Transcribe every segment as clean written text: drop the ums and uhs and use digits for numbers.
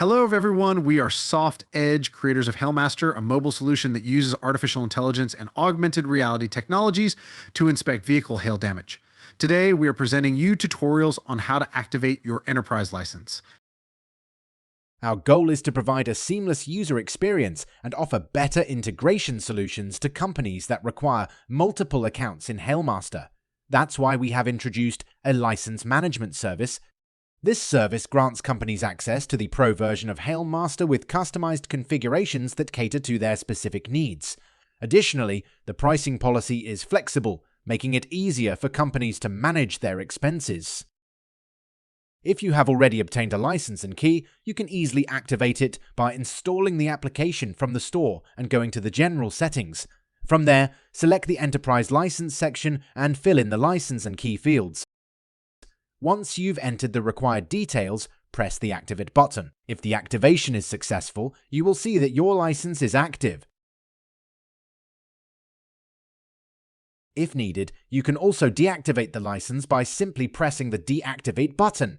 Hello, everyone. We are Soft Edge, creators of HailMaster, a mobile solution that uses artificial intelligence and augmented reality technologies to inspect vehicle hail damage. Today, we are presenting you tutorials on how to activate your enterprise license. Our goal is to provide a seamless user experience and offer better integration solutions to companies that require multiple accounts in HailMaster. That's why we have introduced a license management service. This service grants companies access to the Pro version of HailMaster with customized configurations that cater to their specific needs. Additionally, the pricing policy is flexible, making it easier for companies to manage their expenses. If you have already obtained a license and key, you can easily activate it by installing the application from the store and going to the General settings. From there, select the Enterprise License section and fill in the license and key fields. Once you've entered the required details, press the Activate button. If the activation is successful, you will see that your license is active. If needed, you can also deactivate the license by simply pressing the Deactivate button.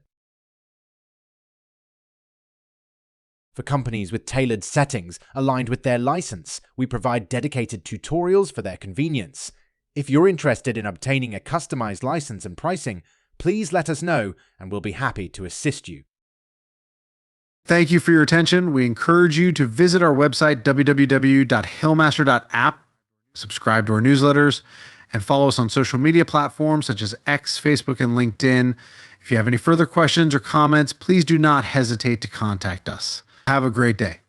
For companies with tailored settings aligned with their license, we provide dedicated tutorials for their convenience. If you're interested in obtaining a customized license and pricing, please let us know and we'll be happy to assist you. Thank you for your attention. We encourage you to visit our website, www.hailmaster.app, subscribe to our newsletters, and follow us on social media platforms such as X, Facebook, and LinkedIn. If you have any further questions or comments, please do not hesitate to contact us. Have a great day.